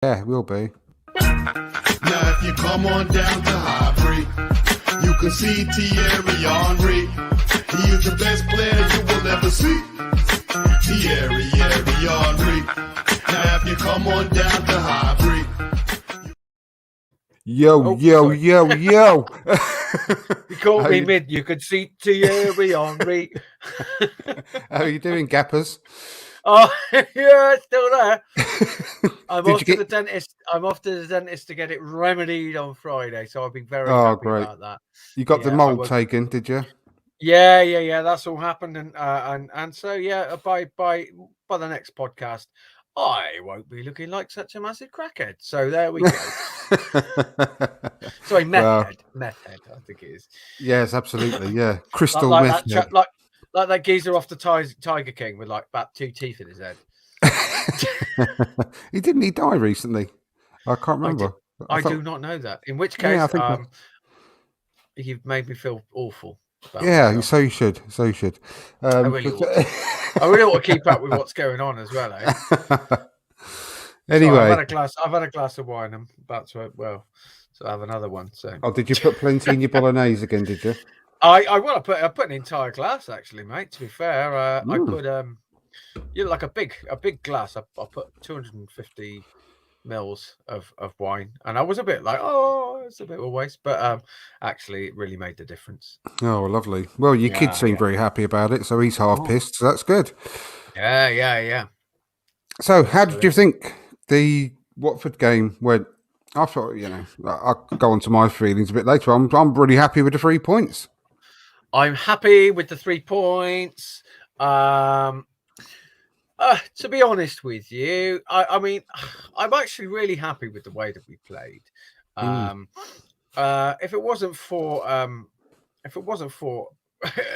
Yeah, it will be. Now, if you come on down to Highbury, you can see Thierry Henry. He is the best player you will ever see. Thierry Henry. Now, if you come on down to Highbury. Yo. You caught me mid. You could see Thierry Henry. How are you doing, Gappers? Oh, yeah, it's still there. I'm off to the dentist. I'm off to the dentist to get it remedied on Friday, so I'll be very happy about that. You got the mold taken, did you? Yeah. That's all happened, and so yeah, by the next podcast, I won't be looking like such a massive crackhead. So there we go. Sorry, meth head, I think it is. Yes, absolutely. Yeah, crystal like meth head. Like that geezer off the Tiger King with like about 2 teeth in his head. He die recently? I can't remember. I do not know that. In which case, you've made me feel awful. Yeah, so you should. I really want to keep up with what's going on as well. Anyway, I've had a glass of wine. I'm about to so I have another one. So, did you put plenty in your bolognese again? Did you? I put an entire glass actually, mate. To be fair, I put like a big glass. I put 250 mils of wine, and I was a bit like, oh, it's a bit of a waste, but actually it really made the difference. Oh, lovely. Well, your kids seem very happy about it, so he's half pissed, so that's good. Yeah. So how did you think the Watford game went? I thought, I'll go on to my feelings a bit later. I'm really happy with the 3 points. I'm happy with the 3 points. To be honest with you, I mean, I'm actually really happy with the way that we played. If it wasn't for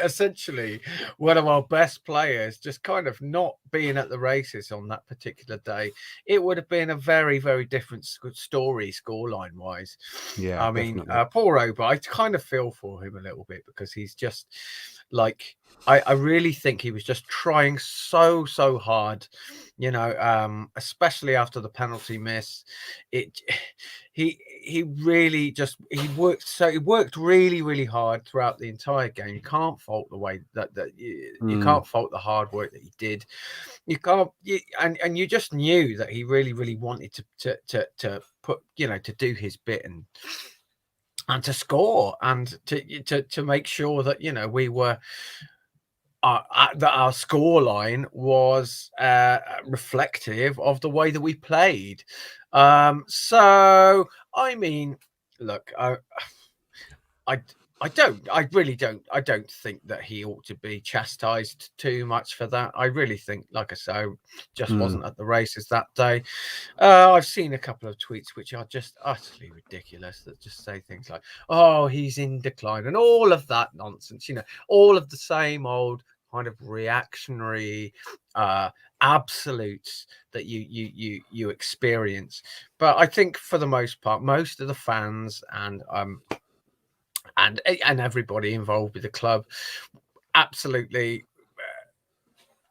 essentially one of our best players just kind of not being at the races on that particular day, it would have been a very, very different story scoreline wise. Yeah, I mean, poor Oba, I kind of feel for him a little bit because he's just like, I really think he was just trying so hard, especially after the penalty miss. He really just he worked really hard throughout the entire game. You can't fault the way that you can't fault the hard work that he did. You can't, and you just knew that he really wanted to put, to do his bit and to score and to make sure that we were. That our scoreline was reflective of the way that we played. So I mean, look, I really don't think that he ought to be chastised too much for that. I really think, like I say, just wasn't at the races that day. I've seen a couple of tweets which are just utterly ridiculous that just say things like, "Oh, he's in decline," and all of that nonsense. All of the same old kind of reactionary absolutes that you experience. But I think for the most part, most of the fans and everybody involved with the club absolutely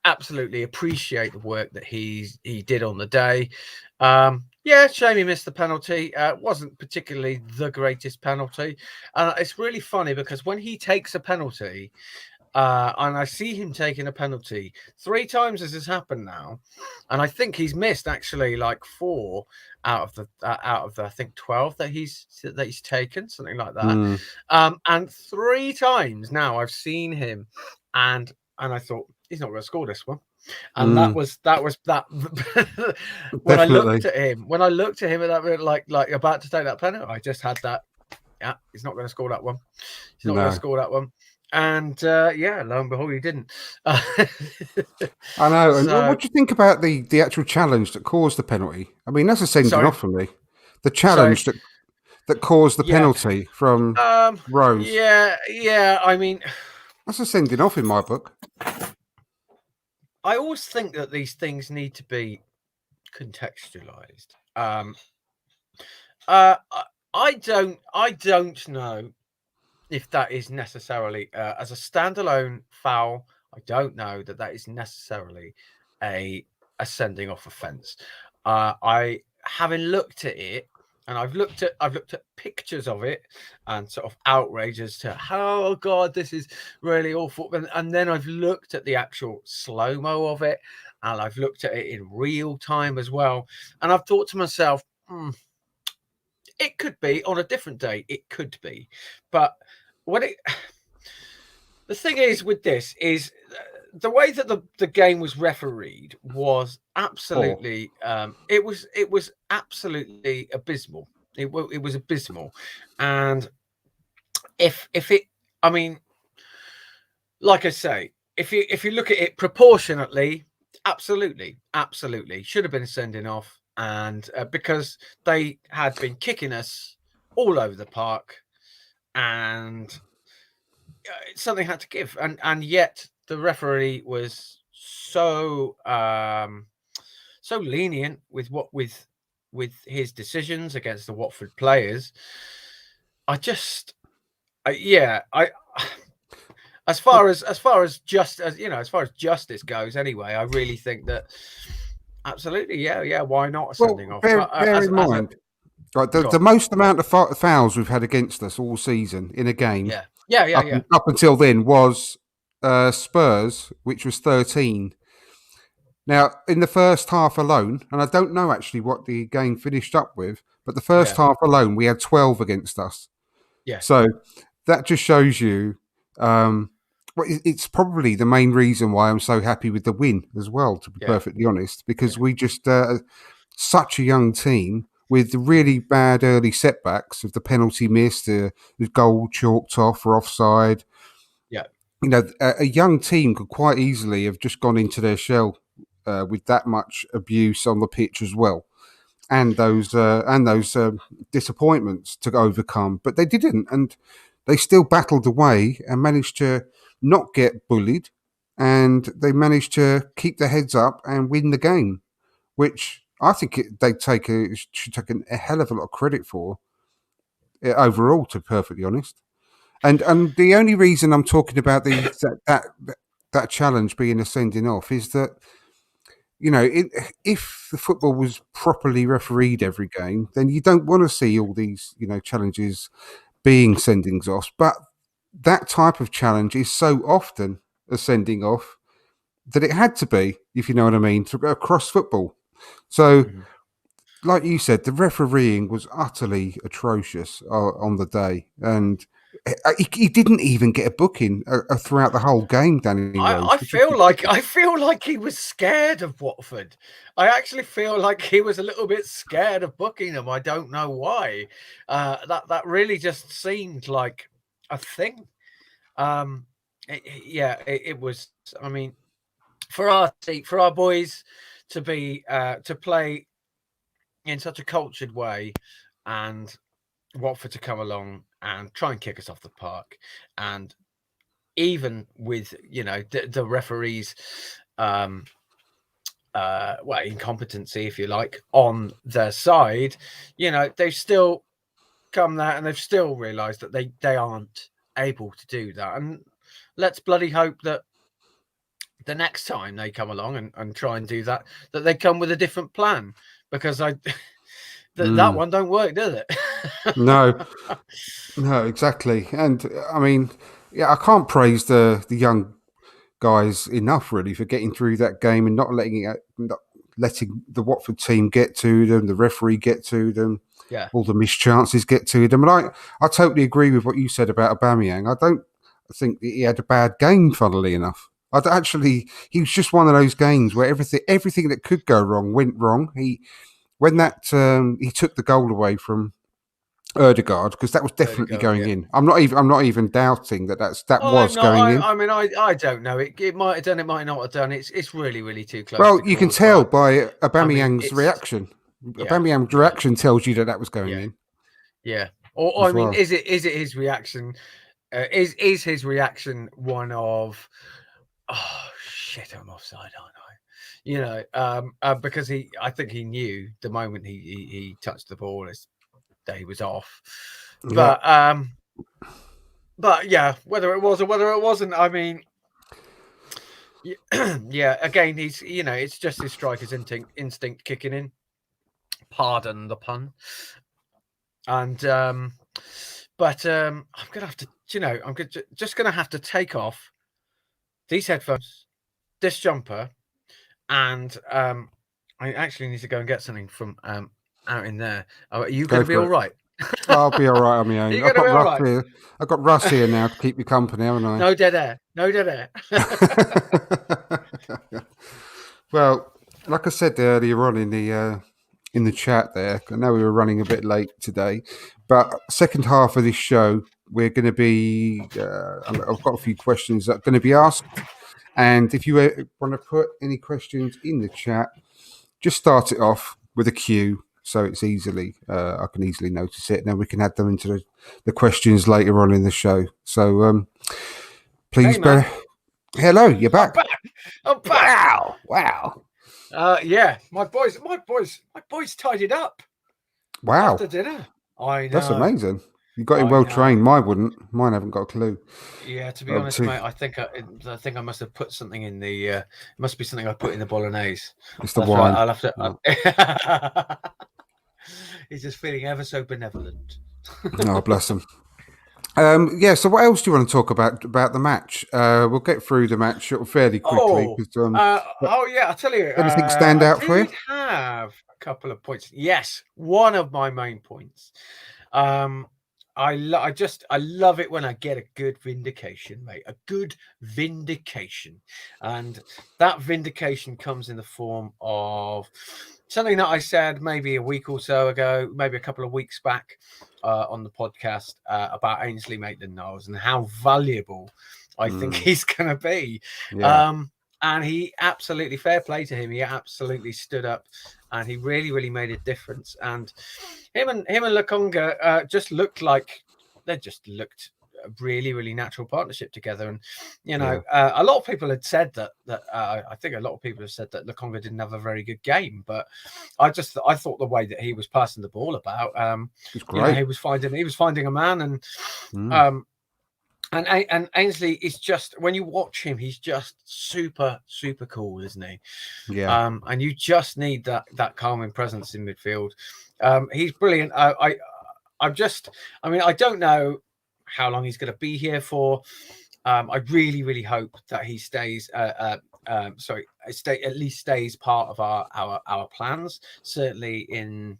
appreciate the work that he did on the day. Yeah, shame he missed the penalty. Wasn't particularly the greatest penalty, and it's really funny because when he takes a penalty, and I see him taking a penalty 3 times as has happened now, and I think he's missed actually like 4 out of the I think 12 that he's taken, something like that. And 3 times now I've seen him, and I thought he's not going to score this one. And that was that. when I looked at him at that, like about to take that penalty, I just had that. Yeah, he's not going to score that one. He's not going to score that one. And lo and behold, he didn't. I know. And what do you think about the actual challenge that caused the penalty? I mean, that's a sending off for me. The challenge that caused the penalty from Rose. Yeah. I mean, that's a sending off in my book. I always think that these things need to be contextualized. I don't know if that is necessarily as a standalone foul. I don't know that is necessarily a sending off offence. I having looked at it, and I've looked at pictures of it and sort of outrage as to oh god, this is really awful. And then I've looked at the actual slow-mo of it, and I've looked at it in real time as well. And I've thought to myself, it could be on a different day, it could be. But the thing is with this is the way that the game was refereed was absolutely it was absolutely abysmal. It was abysmal. And if it, I mean, like I say, if you look at it proportionately, absolutely should have been sending off. And because they had been kicking us all over the park, and something had to give, and yet the referee was so so lenient with his decisions against the Watford players. As far as justice goes, anyway, I really think that absolutely, why not sending off? Bear in mind, right, the most amount of fouls we've had against us all season in a game, up until then was Spurs, which was 13. Now, in the first half alone, and I don't know actually what the game finished up with, but the first half alone, we had 12 against us. Yeah. So that just shows you, it's probably the main reason why I'm so happy with the win as well, to be perfectly honest, because we just, such a young team with really bad early setbacks of the penalty missed, the goal chalked off or offside. Yeah. You know, a young team could quite easily have just gone into their shell with that much abuse on the pitch as well, and those disappointments to overcome, but they didn't, and they still battled away and managed to not get bullied, and they managed to keep their heads up and win the game, which I think should take a hell of a lot of credit for overall, to be perfectly honest. And the only reason I'm talking about that challenge being a sending off is that, you know, if the football was properly refereed every game, then you don't want to see all these, you know, challenges being sendings off. But that type of challenge is so often a sending off that it had to be, if you know what I mean, across football. So, like you said, the refereeing was utterly atrocious on the day, and he didn't even get a booking throughout the whole game, Danny Rose. I feel like he was scared of Watford. I actually feel like he was a little bit scared of booking them. I don't know why. That really just seemed like a thing. It was. I mean, for our boys to be to play in such a cultured way, and Watford to come along and try and kick us off the park, and even with, you know, the referees incompetency, if you like, on their side, you know, they've still come there and they've still realized that they aren't able to do that. And let's bloody hope that the next time they come along and try and do that they come with a different plan, because that one don't work, does it? No, exactly. And I mean, I can't praise the young guys enough really for getting through that game and not letting the Watford team get to them, the referee get to them, all the missed chances get to them. And I totally agree with what you said about Aubameyang. I don't think that he had a bad game, funnily enough. He was just one of those games where everything that could go wrong went wrong. He took the goal away from Erdegaard, because that was definitely going in. I'm not even doubting that was going in. I mean, I don't know. It might have done. It might not have done. It's really too close. Well, you can tell by Aubameyang's reaction. Yeah, Aubameyang's reaction tells you that was going in. Yeah. Or I mean, is it his reaction? Is his reaction one of, oh shit, I'm offside, aren't I? You know, because I think he knew the moment he touched the ball that he was off. Yeah. But yeah, whether it was or whether it wasn't, I mean, yeah, again, he's, you know, it's just his striker's instinct kicking in. Pardon the pun. And but I'm gonna have to, I'm just gonna have to take off these headphones, this jumper, and I actually need to go and get something from out in there. Are you going to be all right? I'll be all right on my own. I've got Russ here. I've got Russ here now to keep you company, haven't I? No dead air. No dead air. Well, like I said earlier on in the chat there, I know we were running a bit late today, but second half of this show, we're going to be, I've got a few questions that are going to be asked. And if you want to put any questions in the chat, just start it off with a Q, so it's easily, I can easily notice it. Now we can add them into the questions later on in the show. So please, hello, you're back. I'm back. Wow. Yeah, my boys tidied up. Wow. After dinner. I know. That's amazing. You got him well trained. Mine wouldn't. Mine haven't got a clue. Yeah, to be honest, mate, I think I must have put something in the. It must be something I put in the bolognese. It's the wine. I'll have to. He's just feeling ever so benevolent. Oh, bless him. Yeah. So, what else do you want to talk about the match? We'll get through the match fairly quickly. I'll tell you. Anything stand out for you? I have a couple of points. Yes, one of my main points. I love it when I get a good vindication, mate. A good vindication, and that vindication comes in the form of something that I said maybe a week or so ago, maybe a couple of weeks back on the podcast about Ainsley Maitland-Niles and how valuable I think he's going to be. Yeah. And he absolutely, fair play to him. He absolutely stood up, and he really, really made a difference. And him and Lokonga just looked like a really, really natural partnership together. And a lot of people had said that I think a lot of people have said that Lokonga didn't have a very good game, but I thought the way that he was passing the ball about, he was finding a man, and Ainsley is just, when you watch him, he's just super, super cool, isn't he? Yeah. And you just need that calming presence in midfield. He's brilliant. I don't know how long he's going to be here for. I really, really hope that he stays. At least stays part of our plans. Certainly in,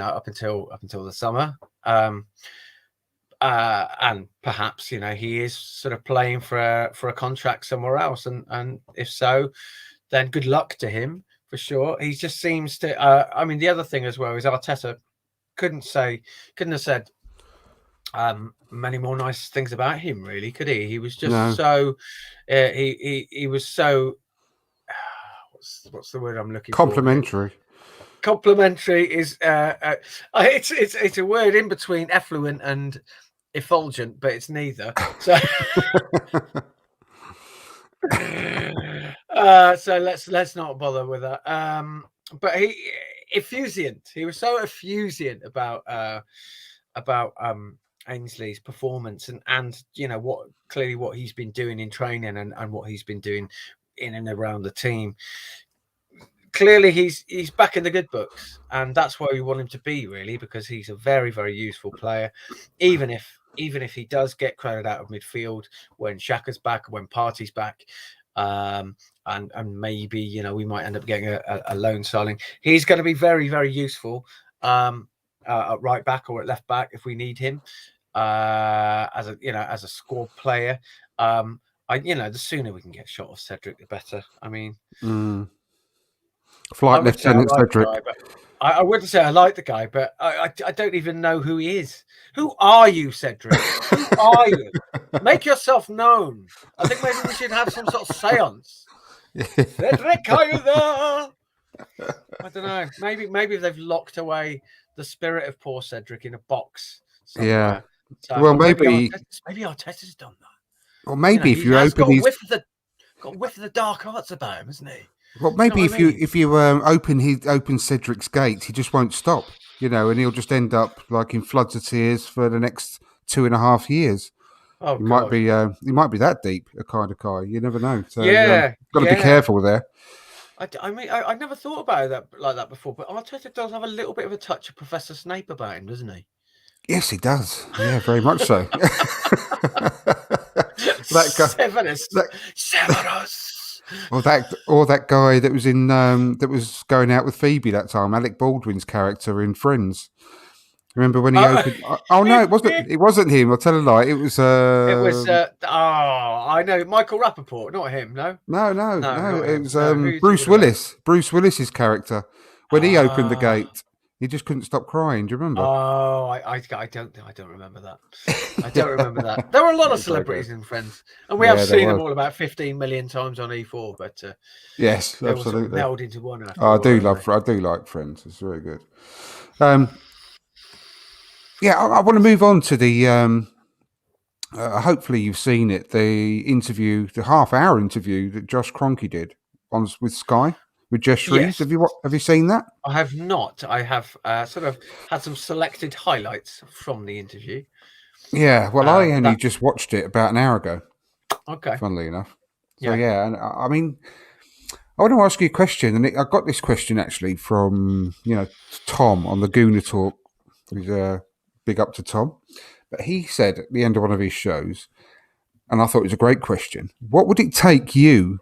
up until the summer. And perhaps he is sort of playing for a contract somewhere else, and if so, then good luck to him for sure. He just seems to. The other thing as well is Arteta couldn't have said many more nice things about him, really, could he? He was just so. He was so. What's the word I'm looking complimentary. for? Complimentary is it's a word in between effluent and effulgent, but it's neither. So so let's not bother with that. But he was so effusive about Ainsley's performance and what he's been doing in training and what he's been doing in and around the team. Clearly he's back in the good books, and that's where we want him to be, really, because he's a very, very useful player, even if he does get crowded out of midfield when Xhaka's back, when Partey's back, and maybe we might end up getting a loan signing. He's going to be very, very useful at right back or at left back if we need him as a squad player. The sooner we can get shot of Cedric, the better. I mean. Flight Lieutenant Cedric. I wouldn't say I like the guy, but I don't even know who he is. Who are you, Cedric? Who are you? Make yourself known. I think maybe we should have some sort of seance. Cedric, are you there? I don't know. Maybe they've locked away the spirit of poor Cedric in a box somewhere. Yeah. So, well, maybe Arteta's done that. Or maybe if you open his... got a whiff of the dark arts about him, hasn't he? Well, maybe if you open Cedric's gates, he just won't stop, and he'll just end up like in floods of tears for the next 2.5 years. Oh, he might be that deep a kind of guy. You never know. So got to be careful there. I mean, I never thought about that like that before, but Arteta does have a little bit of a touch of Professor Snape about him, doesn't he? Yes, he does. Yeah, very much so. That guy, Severus. Or that guy that was in that was going out with Phoebe that time, Alec Baldwin's character in Friends. Remember when he opened? Oh no, it wasn't. It wasn't him. I'll tell a lie. It was. It was. I know Michael Rappaport, not him. No. It was Bruce Willis. Bruce Willis's character when he opened the gate. He just couldn't stop crying. Do you remember? Oh, I don't remember that. I don't remember that. There were a lot of celebrities in Friends, and we have seen them all about 15 million times on E4. But yes, absolutely melded into one. I do like Friends. It's very good. Yeah, I want to move on to the. Hopefully, you've seen it. The interview, the half-hour interview that Josh Kroenke did with Sky. With Jess Reeves. Yes. Have you seen that? I have not. I have sort of had some selected highlights from the interview. Yeah, well, I only just watched it about an hour ago. Okay. Funnily enough. So and I mean, I want to ask you a question, and I got this question actually from Tom on the Gooner Talk. He's big up to Tom, but he said at the end of one of his shows, and I thought it was a great question. What would it take you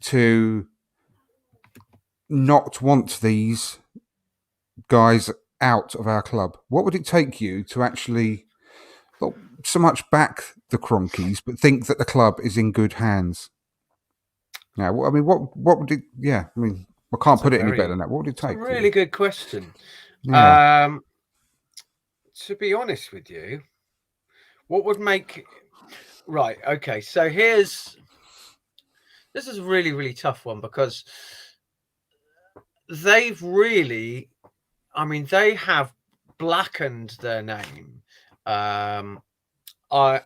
to not want these guys out of our club? What would it take you to actually not so much back the Kroenkes, but think that the club is in good hands? Now, I mean, what would it? Yeah, I mean, I can't put it any better than that. What would it take? It's a really good question. Yeah. To be honest with you, what would make right? Okay, so this is a really, really tough one because they've really, I mean, they have blackened their name. I'm not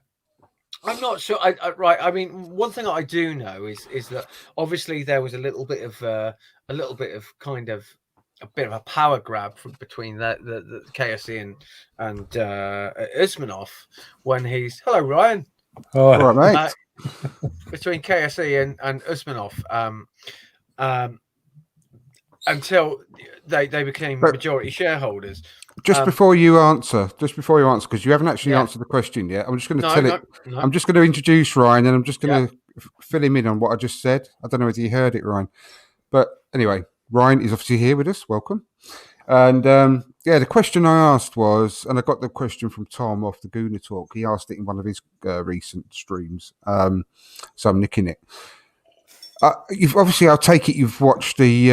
sure. Right. I mean, one thing that I do know is that obviously there was a little bit of a bit of a power grab between the KSE and Usmanov when he's hello Ryan. Oh, all right, mate. Between KSE and Usmanov. Until they became majority shareholders. Just before you answer, because you haven't actually answered the question yet, I'm just going to tell it. No. I'm just going to introduce Ryan, and I'm just going to fill him in on what I just said. I don't know whether you heard it, Ryan, but anyway, Ryan is obviously here with us. Welcome. And the question I asked was, and I got the question from Tom off the Gooner Talk. He asked it in one of his recent streams, so I'm nicking it. You've obviously, I'll take it you've watched the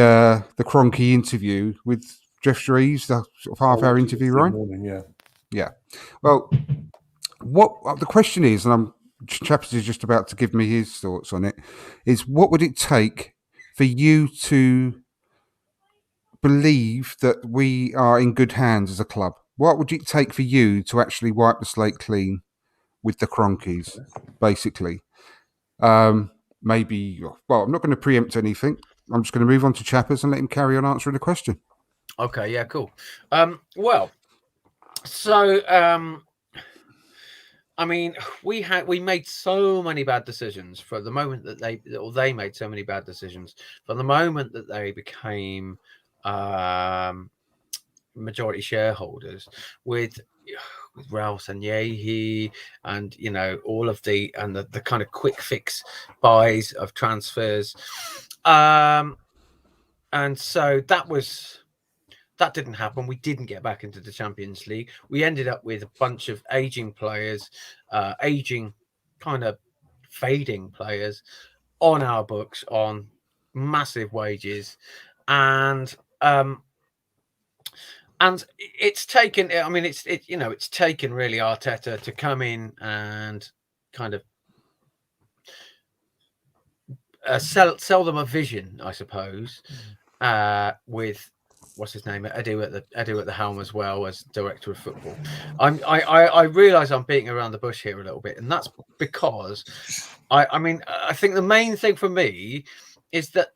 Kroenke interview with Jeff Reeves, the sort of half-hour interview, right? Morning, yeah. Well, what the question is, and Chappers is just about to give me his thoughts on it, is what would it take for you to believe that we are in good hands as a club? What would it take for you to actually wipe the slate clean with the Kroenkes, basically? Maybe, well, I'm not going to preempt anything. I'm just going to move on to Chappers and let him carry on answering the question. Okay, yeah, cool. Well, so I mean, we made so many bad decisions from the moment that they made so many bad decisions from the moment that they became majority shareholders with Raul Sanyehi and all of the kind of quick fix buys of transfers, and so that didn't happen. We didn't get back into the Champions League. We ended up with a bunch of aging players, kind of fading players on our books on massive wages, and it's taken. I mean, it's taken really Arteta to come in and kind of sell them a vision, I suppose, with what's his name, Edu at the helm as well as director of football. I realise I'm beating around the bush here a little bit, and that's because I mean I think the main thing for me is that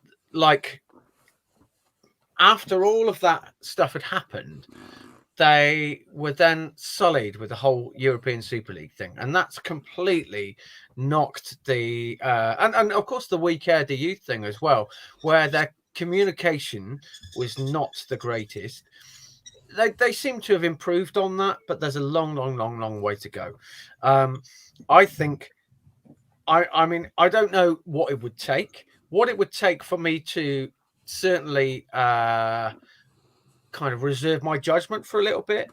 after all of that stuff had happened, they were then sullied with the whole European Super League thing, and that's completely knocked the and of course the We Care Do You thing as well, where their communication was not the greatest. They seem to have improved on that, but there's a long way to go. I think I mean I don't know what it would take. What it would take for me to certainly kind of reserve my judgment for a little bit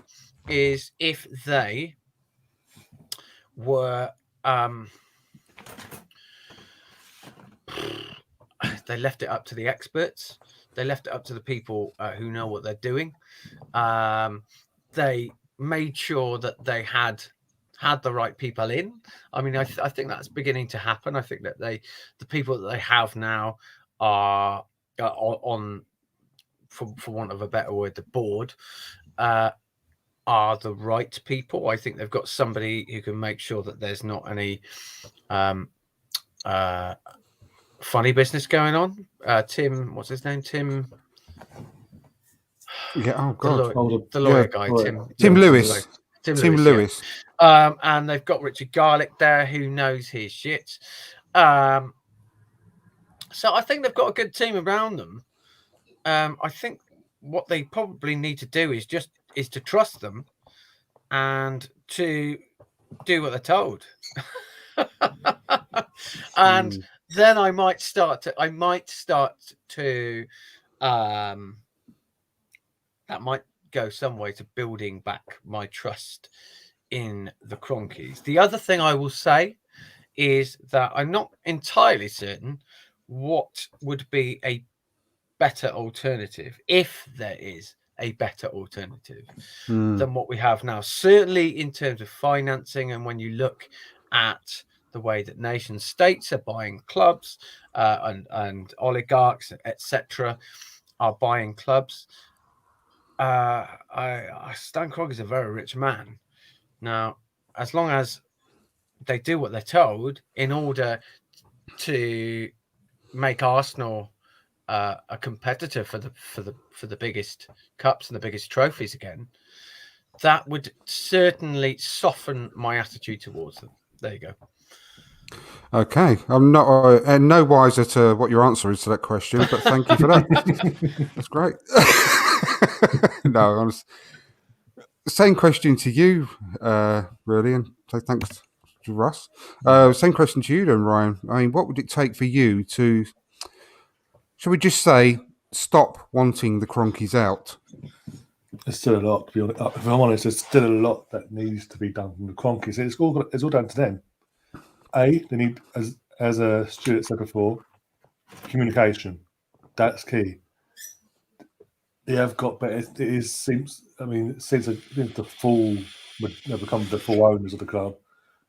is if they were they left it up to the experts. They left it up to the people who know what they're doing. They made sure that they had the right people in. I mean, I think that's beginning to happen. I think that the people that they have now are on, for want of a better word, the board are the right people. I think they've got somebody who can make sure that there's not any funny business going on. Tim, what's his name? Tim. Yeah. Oh God. The lawyer guy. Tim Lewis. Tim Lewis. Yeah. And they've got Richard Garlick there, who knows his shit. So I think they've got a good team around them. I think what they probably need to do is to trust them and to do what they're told. And then I might start to that might go some way to building back my trust in the Cronkies. The other thing I will say is that I'm not entirely certain what would be a better alternative, if there is a better alternative than what we have now. Certainly in terms of financing, and when you look at the way that nation states are buying clubs and oligarchs, etc., are buying clubs. Stan Kroenke's a very rich man. Now, as long as they do what they're told in order to make Arsenal a competitor for the biggest cups and the biggest trophies again, that would certainly soften my attitude towards them. There you go. Okay, I'm not no wiser to what your answer is to that question, but thank you for that. That's great. No, same question to you, really, and so thanks to Russ. Same question to you then, Ryan. I mean, what would it take for you to, shall we just say, stop wanting the Cronkies out? There's still a lot, to be honest. If I'm honest, there's still a lot that needs to be done from the Cronkies. It's all down to them. They need, as Stuart said before, communication. That's key. They have got better. It seems they've become the full owners of the club,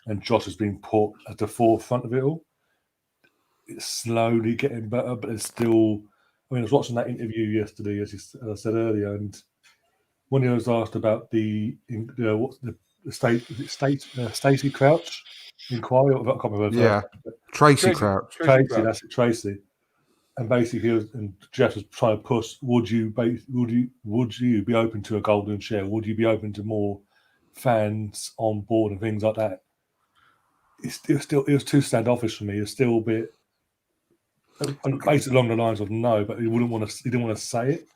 and Josh has been put at the forefront of it all. It's slowly getting better, but it's still. I was watching that interview yesterday, as I said earlier, and when he was asked about Stacey Crouch inquiry, I can't remember. Tracy Crouch. Tracy, that's it, Tracy. And basically, Jeff was trying to push. Would you be open to a golden share? Would you be open to more fans on board and things like that? It was too standoffish for me. It's still a bit, basically along the lines of no, but he didn't want to say it.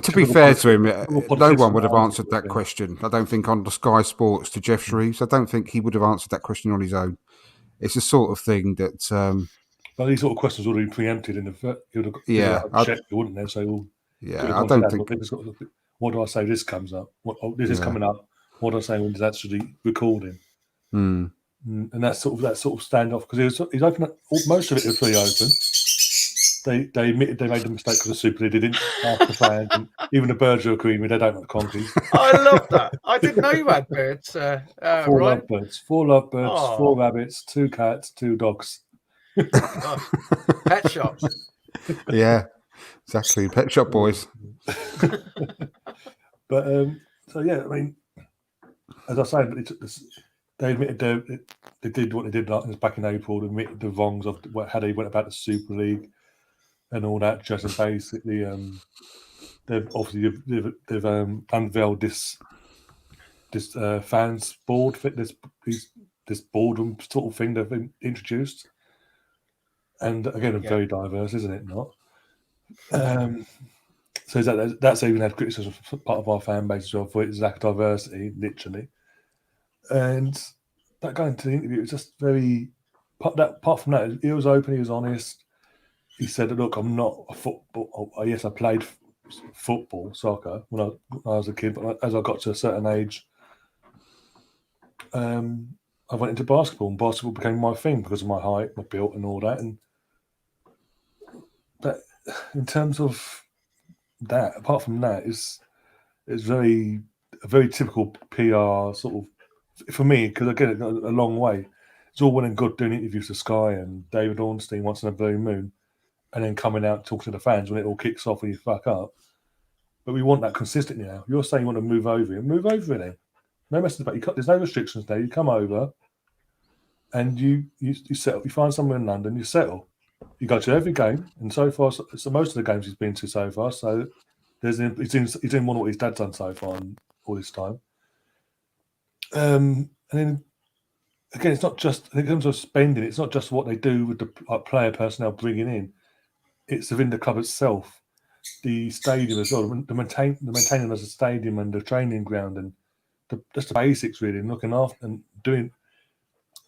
To be fair to him, no one would have answered that question. I don't think on the Sky Sports to Jeff Shreves. I don't think he would have answered that question on his own. It's the sort of thing that. But these sort of questions would have been preempted in the. He would have checked, wouldn't they? So, I don't think. What do I say? This comes up. This is coming up. What do I say when it's actually recording? And that sort of standoff, because he's open. Most of it was pretty open. They admitted they made the mistake with the Super League. They didn't ask the fans, and even the birds are agreeing with they don't like Cronkies. I love that. I didn't know you had birds. 4 lovebirds, 4 rabbits, 2 cats, 2 dogs. Pet shops. Yeah, exactly. Pet shop boys. But so yeah, I mean, as I said, they admitted they did what they did back in April. They admitted the wrongs of how they went about the Super League and all that. Just basically, they've unveiled this fans board, this boardroom sort of thing they've introduced, and again, very diverse, isn't it? Not. So that's even had criticism from part of our fan base as well for its lack of diversity, literally. And that going to the interview was just very. Apart from that, he was open, he was honest. He said, "Look, I'm not a football. Yes, I played football, soccer when I was a kid, but as I got to a certain age, I went into basketball, and basketball became my thing because of my height, my build, and all that. And that, in terms of that, apart from that, it's a very typical PR sort of for me, because I get it a long way. It's all well and good doing interviews to Sky and David Ornstein once in a blue moon, and then coming out and talking to the fans when it all kicks off and you fuck up. But we want that consistently now. You're saying you want to move over it. Move over it then. No messing about. There's no restrictions now. You come over and you settle. You find somewhere in London, you settle. You go to every game, and so far, so most of the games he's been to so far. So he's doing more than what his dad's done so far in all this time. And then again, it's not just in terms of spending. It's not just what they do with the player personnel bringing in. It's within the club itself, the stadium as well, the maintaining of the stadium and the training ground, and just the basics really, and looking after and doing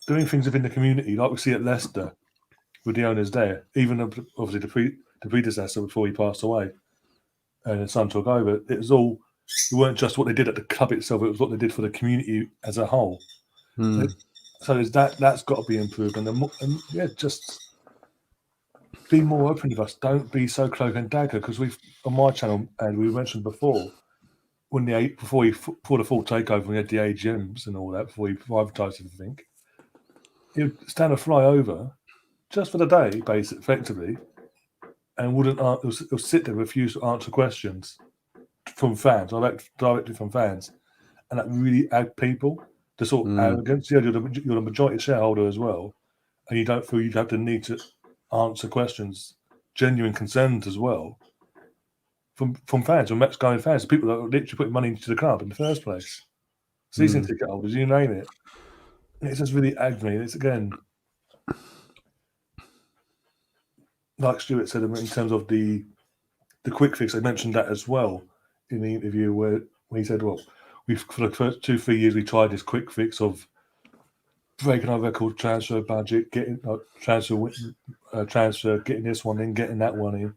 things within the community, like we see at Leicester with the owners there. Even obviously the predecessor before he passed away, and his son took over. It was all. It weren't just what they did at the club itself; it was what they did for the community as a whole. So there's that's got to be improved, and just be more open with us. Don't be so cloak and dagger, because we've on my channel, and we mentioned before before the full takeover, we had the AGMs and all that before he privatised everything. He'd stand a fly over just for the day, effectively, and he'll sit there, refuse to answer questions from fans, directly from fans, and that really add people to sort of arrogance. Yeah, you're the majority shareholder as well, and you don't feel you have the need to answer questions, genuine concerns as well, from fans, from match-going fans, people that are literally putting money into the club in the first place. Season ticket holders, you name it. It's just really aggravating me. It's again, like Stuart said, in terms of the quick fix. I mentioned that as well in the interview where he said, "Well, for the first 2-3 years we tried this quick fix of breaking our record transfer budget, getting transfer, getting this one in, getting that one in,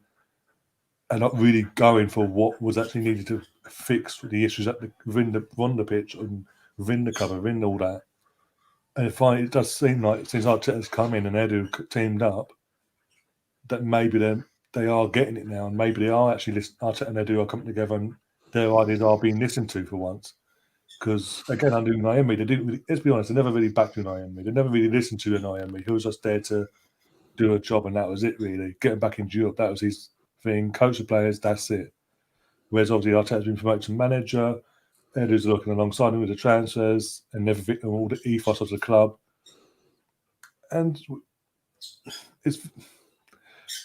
and not really going for what was actually needed to fix the issues within the pitch and within the cover, within all that." And finally, it does seem like since Arteta's come in and Edu teamed up, that maybe they are getting it now, and maybe they are actually Arteta and Edu are coming together, and their ideas are being listened to for once. Because again, under Naomi, they didn't really, let's be honest, they never really backed Naomi. They never really listened to Naomi. He was just there to do a job, and that was it, really. Getting back into Europe, that was his thing. Coach the players, that's it. Whereas obviously Arteta's been promoted to manager, Edu's looking alongside him with the transfers and everything, and all the ethos of the club. And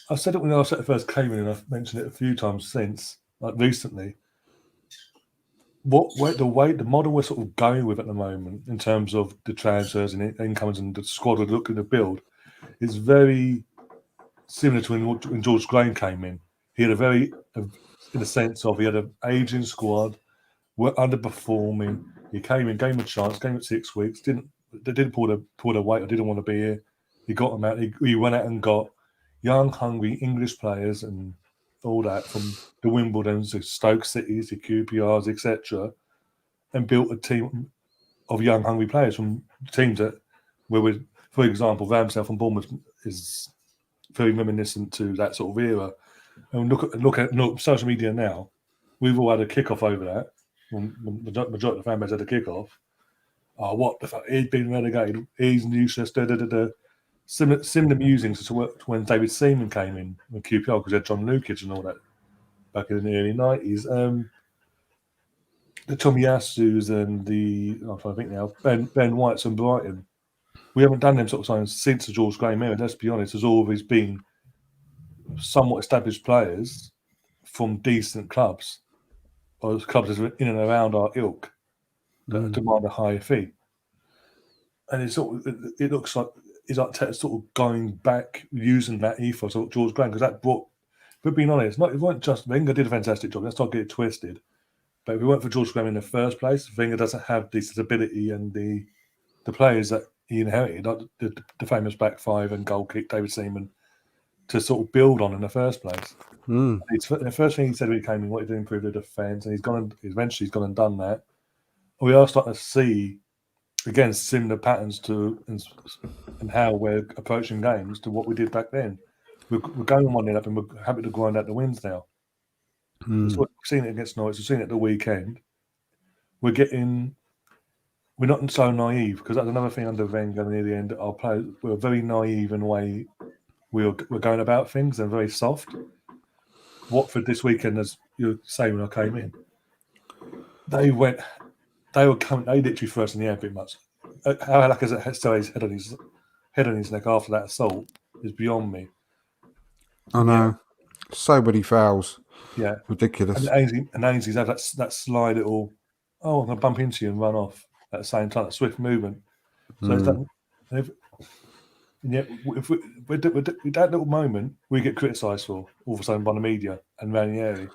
I said it when Arteta first came in, and I've mentioned it a few times since, like recently. The model we're sort of going with at the moment in terms of the transfers and incomes and the squad we're looking to build is very similar to when George Graham came in. He had in the sense of he had an aging squad, were underperforming. He came in, gave him a chance, gave him 6 weeks, didn't pull the weight, or didn't want to be here. He got them out. He went out and got young, hungry English players and all that from the Wimbledons, the Stoke Cities, the QPRs, etc., and built a team of young, hungry players from teams for example, Ramsdale from Bournemouth is very reminiscent to that sort of era. And look at social media now. We've all had a kick-off over that. Majority of the fan base had a kick-off. Oh, what the fuck? He's been relegated. He's useless. Similar musings to when David Seaman came in with QPR, because they had John Lukic and all that back in the early 90s. The Tomiyasus and I'm trying to think now, Ben Whites and Brighton. We haven't done them sort of signs since the George Graham era. Let's be honest, there's always been somewhat established players from decent clubs, or clubs that are in and around our ilk that demand a higher fee. And it looks like it's like sort of going back using that ethos of George Graham, because that brought. But being honest, it wasn't just Wenger did a fantastic job. Let's not get it twisted. But if it weren't for George Graham in the first place, Wenger doesn't have the stability and the players that he inherited, like the famous back five and goal kick David Seaman, to sort of build on in the first place. The first thing he said when he came in, wanted to improve the defence, and eventually he's gone and done that. We are starting to see, again, similar patterns to and how we're approaching games to what we did back then. We're going 1-0 up, and we're happy to grind out the wins now. We've seen it against Norwich. We've seen it at the weekend. We're not so naive, because that's another thing under Wenger near the end. Our players were very naive in the way we're going about things, and very soft. Watford this weekend, as you were saying when I came in, they literally threw us in the air pretty much. How Lacazette still has his head on his neck after that assault is beyond me. I know. So many fouls. Yeah. Ridiculous. And Ainsley's had that sly little, I'm going to bump into you and run off at the same time, that swift movement. So it's that, if with that little moment, we get criticised for all of a sudden by the media and Ranieri.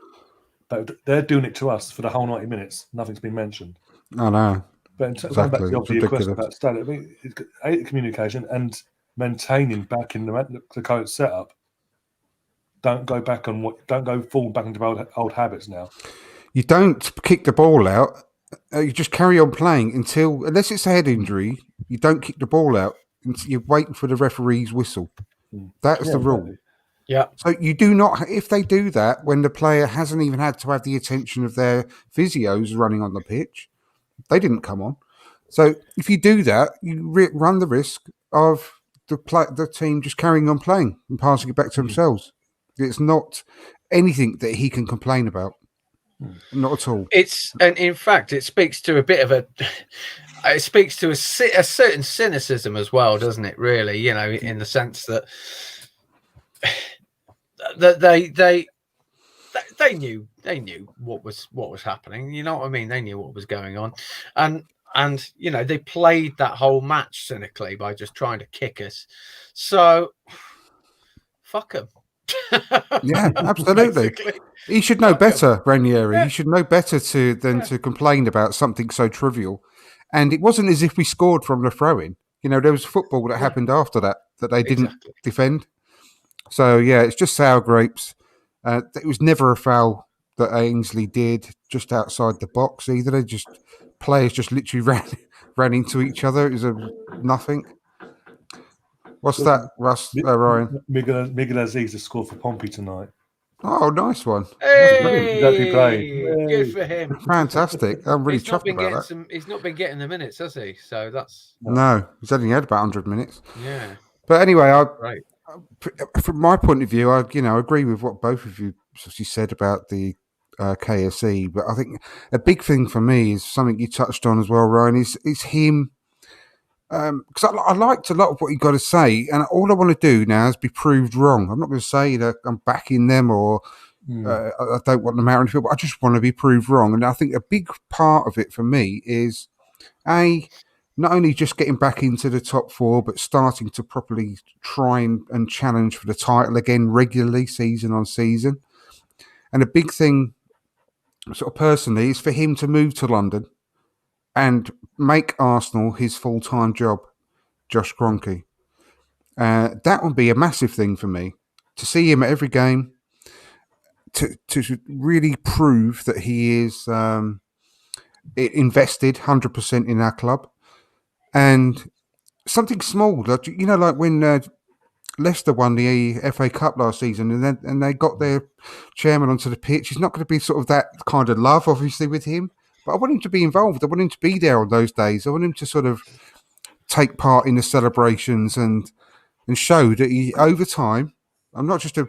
But they're doing it to us for the whole 90 minutes. Nothing's been mentioned. I know. But going back to your question about Stanley, I mean, it's communication and maintaining back in the current setup. Don't go fall back into old habits now. You don't kick the ball out. You just carry on playing unless it's a head injury, you don't kick the ball out. You're waiting for the referee's whistle. That's the rule. Exactly. Yeah. So you do not, if they do that when the player hasn't even had to have the attention of their physios running on the pitch, they didn't come on. So if you do that, you run the risk of the team just carrying on playing and passing it back to themselves. It's not anything that he can complain about. Not at all. And in fact, it speaks to a bit of it speaks to a certain cynicism as well, doesn't it? Really, you know, in the sense that they knew what was happening. You know what I mean? They knew what was going on, and you know, they played that whole match cynically by just trying to kick us. So fuck them. Yeah, absolutely. Basically. He should know better, Ranieri. Yeah. He should know better than to complain about something so trivial. And it wasn't as if we scored from the throw-in. You know, there was football that happened after that they didn't defend. So, yeah, it's just sour grapes. It was never a foul that Ainsley did just outside the box either. Players just literally ran into each other. It was nothing. What's that, Ryan? Miguel Aziz has scored for Pompey tonight. Oh, nice one. Hey, good for him. Fantastic. I'm really chuffed about that. He's not been getting the minutes, has he? So that's... No, he's only had about 100 minutes. Yeah. But anyway, right. From my point of view, I agree with what both of you said about the KSE. But I think a big thing for me is something you touched on as well, Ryan, is him... Because I liked a lot of what you got to say, and all I want to do now is be proved wrong. I'm not going to say that I'm backing them or I don't want them out in the field, but I just want to be proved wrong. And I think a big part of it for me is not only just getting back into the top four, but starting to properly try and challenge for the title again regularly, season on season. And a big thing, sort of personally, is for him to move to London and make Arsenal his full-time job, Josh Kroenke. That would be a massive thing for me, to see him at every game, to really prove that he is invested 100% in our club. And something small, like when Leicester won the FA Cup last season and they got their chairman onto the pitch, it's not going to be sort of that kind of love, obviously, with him. But I want him to be involved. I want him to be there on those days. I want him to sort of take part in the celebrations and show that he, over time, I'm not just a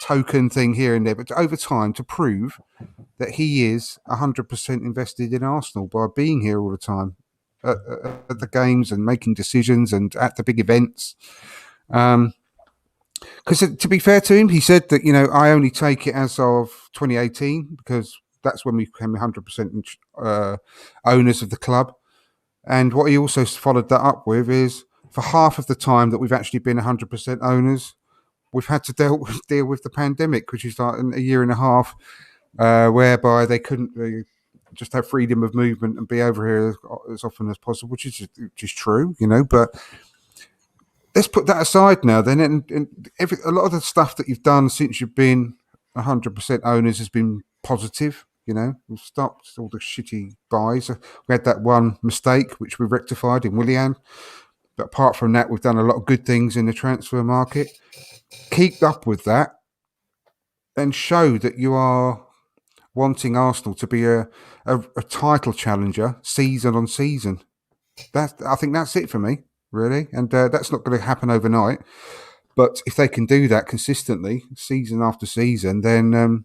token thing here and there, but over time to prove that he is 100% invested in Arsenal by being here all the time at the games and making decisions and at the big events. Because to be fair to him, he said that, I only take it as of 2018 because that's when we became 100% owners of the club. And what he also followed that up with is for half of the time that we've actually been 100% owners, we've had to deal with the pandemic, which is like a year and a half, whereby they couldn't just have freedom of movement and be over here as often as possible, which is true, But let's put that aside now. Then, and a lot of the stuff that you've done since you've been 100% owners has been positive. We've stopped all the shitty buys. We had that one mistake which we rectified in Willian, but apart from that, we've done a lot of good things in the transfer market. Keep up with that and show that you are wanting Arsenal to be a title challenger season on season. I think that's it for me, really. And that's not going to happen overnight. But if they can do that consistently, season after season, then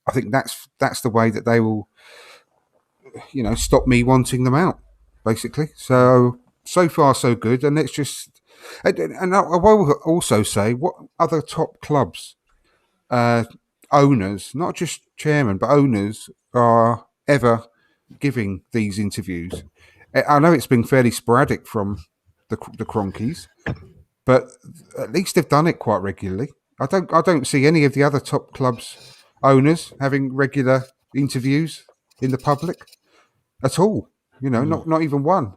I think that's the way that they will, stop me wanting them out, basically. So far, so good. And let's just... And I will also say, what other top clubs, owners, not just chairman, but owners, are ever giving these interviews? I know it's been fairly sporadic from the Cronkies, but at least they've done it quite regularly. I don't see any of the other top clubs' owners having regular interviews in the public at all. Not even one.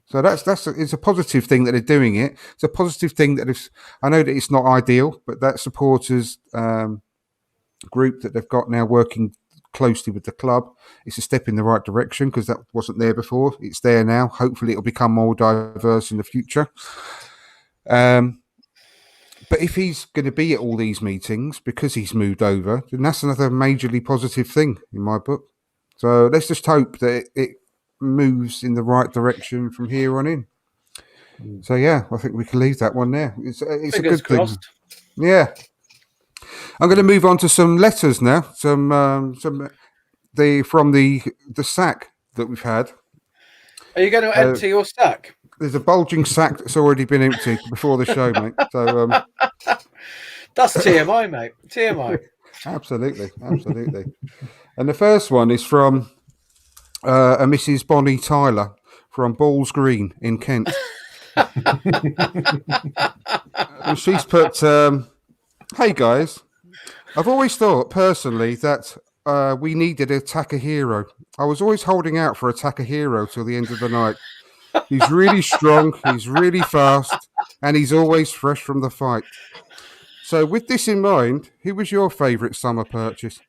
So it's a positive thing that they're doing it. It's a positive thing that I know that it's not ideal, but that supporters group that they've got now working closely with the club, it's a step in the right direction because that wasn't there before. It's there now. Hopefully it'll become more diverse in the future. But if he's going to be at all these meetings because he's moved over, then that's another majorly positive thing in my book. So let's just hope that it moves in the right direction from here on in. So yeah, I think we can leave that one there. It's a good thing. Yeah. I'm going to move on to some letters now. From the sack that we've had. Are you going to empty your sack? There's a bulging sack that's already been emptied before the show, mate. So that's TMI, mate. TMI. Absolutely. And the first one is from a Mrs. Bonnie Tyler from Balls Green in Kent. And she's put, "Hey guys, I've always thought personally that we needed a Takahiro. I was always holding out for a Takahiro till the end of the night. He's really strong, he's really fast, and he's always fresh from the fight. So with this in mind, who was your favourite summer purchase?"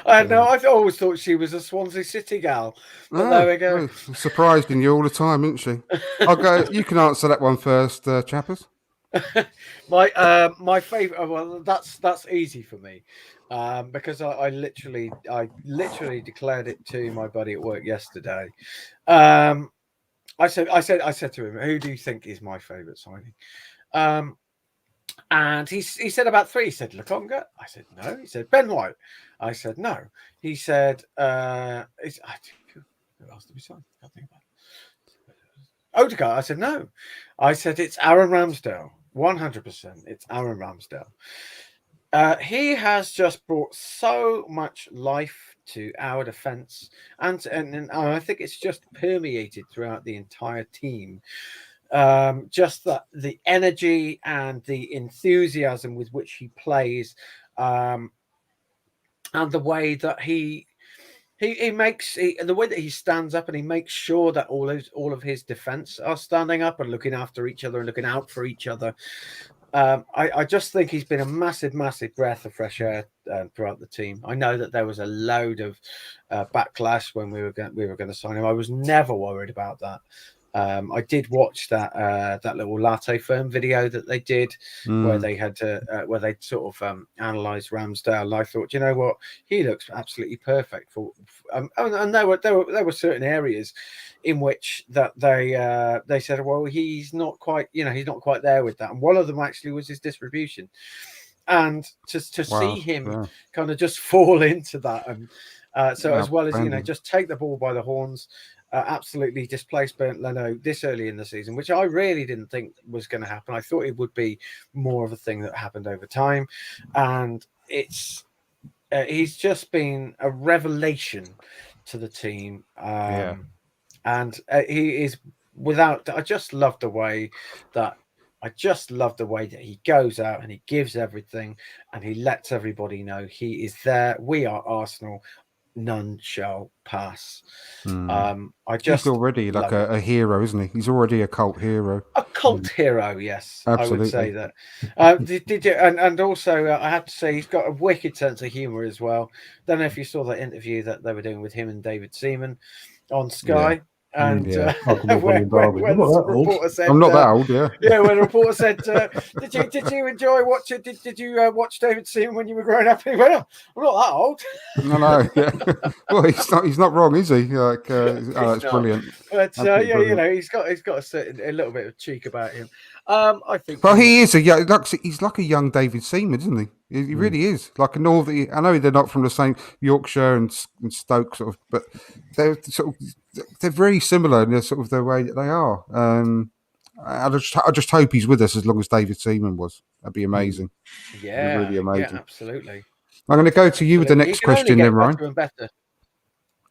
I've always thought she was a Swansea City gal. But there we go. Surprised in you all the time, isn't she? I'll go. You can answer that one first, Chappers. My favourite. Well, that's easy for me, because I literally declared it to my buddy at work yesterday. I said to him, "Who do you think is my favourite signing?" And he said about three. He said Lokonga. I said no. He said Ben White. I said no. He said who else did we sign? I can't think about it. Odegaard. I said no. I said it's Aaron Ramsdale. 100%. It's Aaron Ramsdale. He has just brought so much life to our defence, and I think it's just permeated throughout the entire team. Just the energy and the enthusiasm with which he plays, and the way that he makes the way that he stands up and he makes sure that all of his defense are standing up and looking after each other and looking out for each other. I just think he's been a massive breath of fresh air throughout the team. I know that there was a load of backlash when we were going to sign him. I was never worried about that. I did watch that little Latte Firm video that they did, where they had to where they sort of analysed Ramsdale. I thought, you know what, he looks absolutely perfect for. And there were certain areas in which that they said, well, he's not quite there with that. And one of them actually was his distribution, and to see him kind of just fall into that, and as well as just take the ball by the horns. absolutely displaced Bernd Leno this early in the season, which I really didn't think was going to happen. I thought it would be more of a thing that happened over time, and he's just been a revelation to the team. And he is I just love the way that he goes out and he gives everything and he lets everybody know he is there. We are Arsenal. None shall pass. He's already like a hero, isn't he? He's already a cult hero. A cult hero, yes. Absolutely. I would say that. Did you? And also, I have to say, he's got a wicked sense of humour as well. Don't know if you saw that interview that they were doing with him and David Seaman on Sky. Yeah. And when the reporter said, I'm not that old, yeah. Yeah, when the reporter said, "Did you enjoy watching? Did you watch David Seaman when you were growing up?" And he went, "I'm not that old." No. Yeah. Well, he's not wrong, is he? Like, it's brilliant. But brilliant. He's got a little bit of cheek about him. I think. Well, he is he's like a young David Seaman, isn't he? He really is like a northern. I know they're not from the same Yorkshire and Stoke sort of, but they're very similar in sort of the way that they are. I just hope he's with us as long as David Seaman was. That'd be amazing. Yeah, really amazing. Yeah, absolutely. I'm going to go to you with the next question, then, Ryan. Better and better.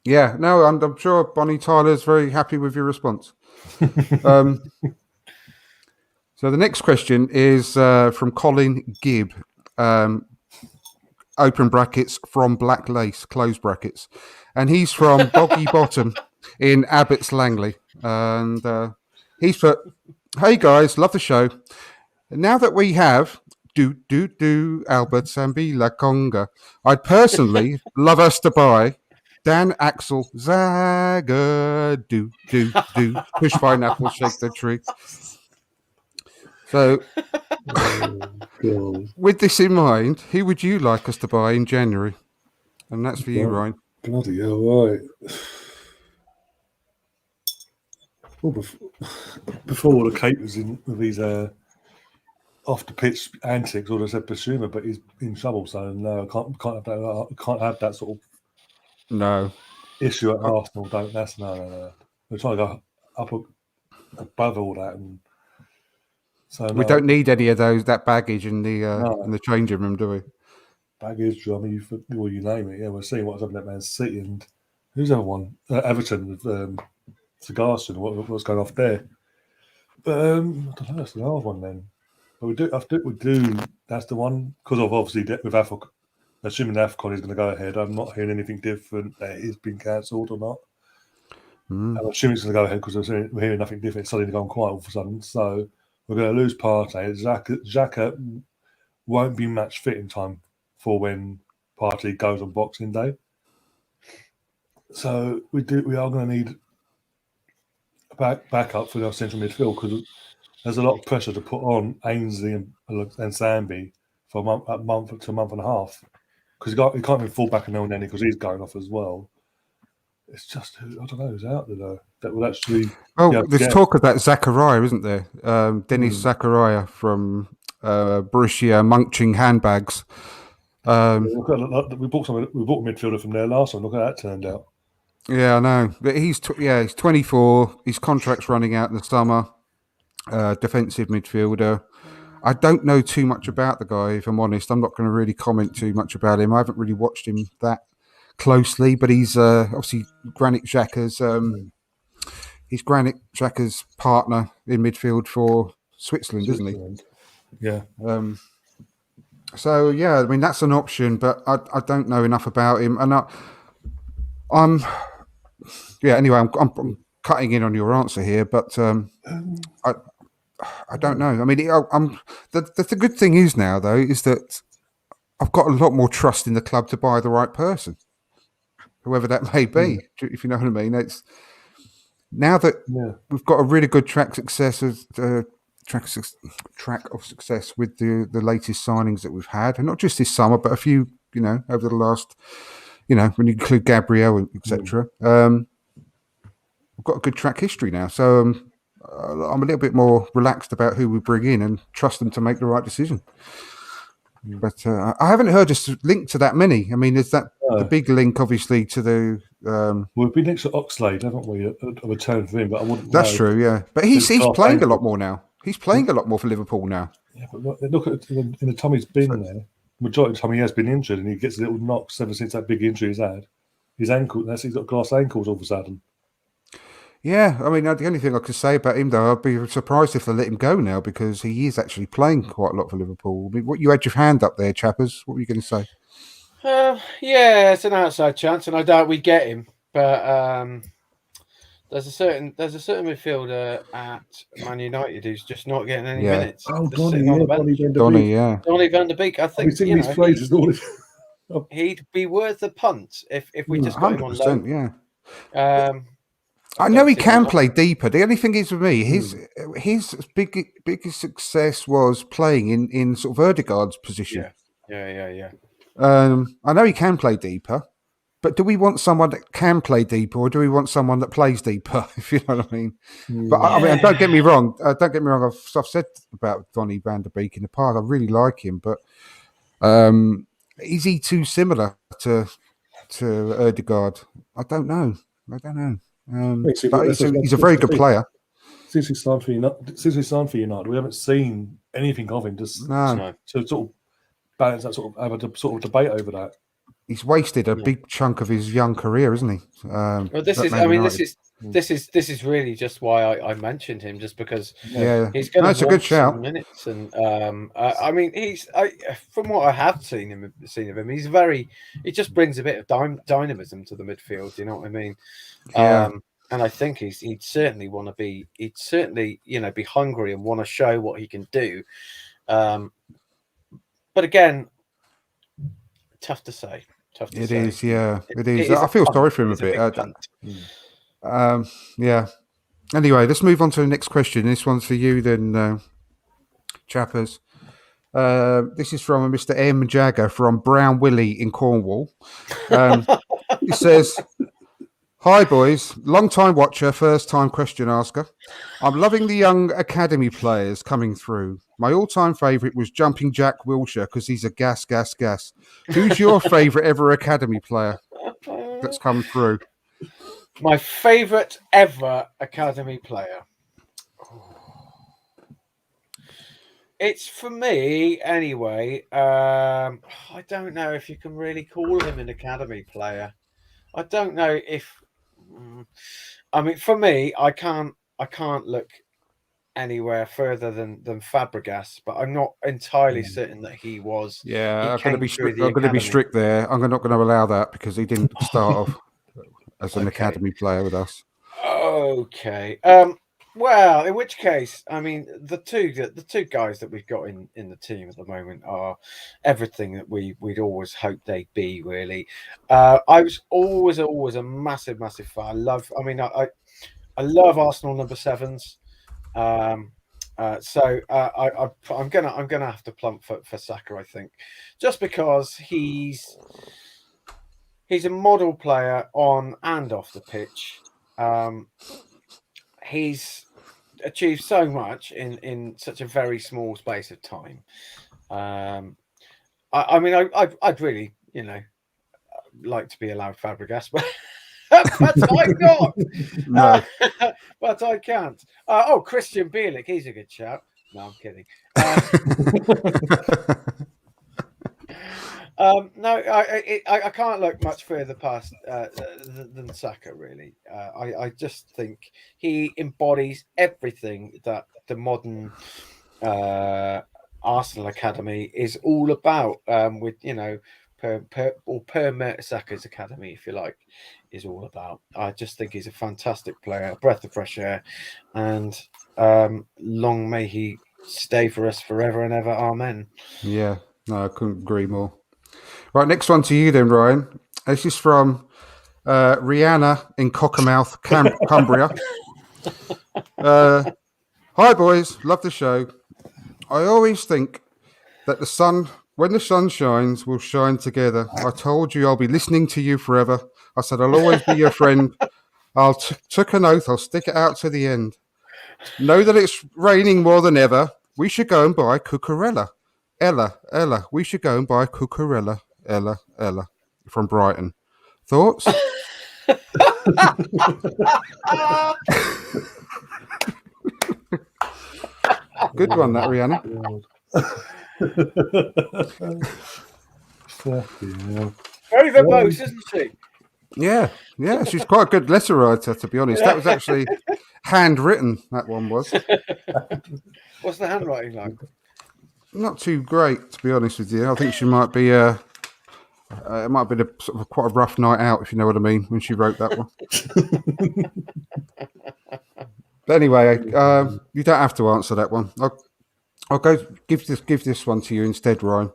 Yeah, no, I'm sure Bonnie Tyler's very happy with your response. So the next question is from Colin Gibb, open brackets, from Black Lace, close brackets. And he's from Boggy Bottom in Abbots Langley. And he's put, "Hey guys, love the show. Now that we have Albert Sambi La Conga, I'd personally love us to buy Dan Axel Zaga push pineapple, shake the tree." So, with this in mind, who would you like us to buy in January? And that's for you, Ryan. Bloody hell, right. Well, before all the capers in with these off the pitch antics, all I said Basuma, but he's in trouble, so no, I can't have that sort of issue at Arsenal. No. We're trying to go up above all that, and so we don't need any of that baggage in the changing room, do we? Baggage, I mean, you name it. Yeah, we're seeing what's happening at Man City, and who's the other one? Everton with Cigarson. What's going off there? But I don't know. That's the other one then. But we do. That's the one because of obviously with AFCON. Assuming AFCON is going to go ahead, I'm not hearing anything different that it's been cancelled or not. I'm assuming it's going to go ahead because we're hearing nothing different. It's suddenly gone quiet all of a sudden. So we're going to lose Partey. Xhaka won't be match fit in time for when Partey goes on Boxing Day. So we are going to need a backup for our central midfield because there's a lot of pressure to put on Ainsley and Sambi for a month to a month and a half because he can't even fall back on Elneny because he's going off as well. It's just I don't know who's out there though that will actually. Oh, there's talk of that Zakaria, isn't there? Dennis Zakaria from Borussia Munching handbags. We bought a midfielder from there last time. Look how that turned out. Yeah, I know. But he's 24. His contract's running out in the summer. Defensive midfielder. I don't know too much about the guy, if I'm honest. I'm not going to really comment too much about him. I haven't really watched him that closely, but he's obviously Granit Xhaka's partner in midfield for Switzerland, isn't he? Yeah. So yeah, I mean that's an option, but I don't know enough about him, and I'm Anyway, I'm cutting in on your answer here, but I don't know. I mean, the good thing is now though is that I've got a lot more trust in the club to buy the right person, whoever that may be. If you know what I mean. It's now that we've got a really good track of success with the latest signings that we've had, and not just this summer, but a few, over the last, when you include Gabriel, etc. We've got a good track history now, so I'm a little bit more relaxed about who we bring in and trust them to make the right decision. But I haven't heard us link to that many. I mean, is that the big link, obviously, to the We've been next to Oxlade, haven't we? A return for him, but I wouldn't. That's true, yeah. But he's playing a lot more now. He's playing a lot more for Liverpool now. Yeah, but look at in the time he's been there. Majority of the time he has been injured, and he gets little knocks ever since that big injury he's had. His ankle, he's got glass ankles all of a sudden. Yeah, I mean, the only thing I could say about him, though, I'd be surprised if they let him go now because he is actually playing quite a lot for Liverpool. I mean, you had your hand up there, Chappers. What were you going to say? Yeah, it's an outside chance, and I doubt we get him. But there's a certain midfielder at Man United who's just not getting any minutes. Oh, Donny van der Beek. I think he'd be worth the punt if we just got him on loan. Yeah. I know he can play deeper. The only thing is with me, his biggest success was playing in sort of Ødegaard's position. Yeah. I know he can play deeper, but do we want someone that can play deeper, or do we want someone that plays deeper? If you know what I mean. But I mean, don't get me wrong. I've said about Donny van der Beek in the past. I really like him, but is he too similar to Ødegaard? I don't know. But he's a very good player. Since he signed for United, we haven't seen anything of him. To sort of balance that sort of have a sort of debate over that. He's wasted a big chunk of his young career, isn't he? Well, this is really just why I mentioned him, just because he's going to want some minutes, and I mean, from what I have seen of him, he just brings a bit of dynamism to the midfield. You know what I mean? Yeah. And I think he'd certainly be hungry and want to show what he can do. But again, tough to say. It is. I feel sorry for him a bit. Yeah. Anyway, let's move on to the next question. This one's for you then, Chappers. This is from a Mr. M. Jagger from Brown Willie in Cornwall. He says, "Hi, boys. Long-time watcher, first-time question asker. I'm loving the young academy players coming through. My all-time favourite was Jumping Jack Wilshere because he's a gas. Who's your favourite ever academy player that's come through?" My favourite ever academy player. It's for me anyway. I don't know if you can really call him an academy player. I don't know if. I mean, for me, I can't look anywhere further than Fabregas, but I'm not entirely certain that he was. Yeah, I'm going to be strict there. I'm not going to allow that because he didn't start off as an academy player with us. Okay. Well, in which case, I mean, the two guys that we've got in the team at the moment are everything that we'd always hoped they'd be. Really, I was always a massive fan. I love Arsenal number 7s. So I'm gonna have to plump for Saka, I think, just because he's a model player on and off the pitch. He's achieved so much in such a very small space of time. I mean, I'd really, like to be allowed Fabregas, but I'm not. No. But I can't. Christian Bielik, he's a good shout. No, I'm kidding. No, I can't look much further past than Saka, really. I just think he embodies everything that the modern Arsenal academy is all about. With Per Mertesacker's academy, if you like, is all about. I just think he's a fantastic player, a breath of fresh air, and long may he stay for us forever and ever. Amen. Yeah, no, I couldn't agree more. Right, next one to you then, Ryan. This is from Rihanna in Cockermouth, Cumbria. Hi, boys. Love the show. I always think that when the sun shines, we'll shine together. I told you I'll be listening to you forever. I said I'll always be your friend. Took an oath. I'll stick it out to the end. Know that it's raining more than ever. We should go and buy Cucurella. Ella, we should go and buy Cucurella. Ella, from Brighton. Thoughts? Good one, that Rihanna. Very verbose, isn't she? Yeah, she's quite a good letter writer, to be honest. That was actually handwritten, that one was. What's the handwriting like? Not too great, to be honest with you. I think she might be it might have been a sort of quite a rough night out, if you know what I mean, when she wrote that one. But anyway, you don't have to answer that one. I'll go give this one to you instead, Ryan.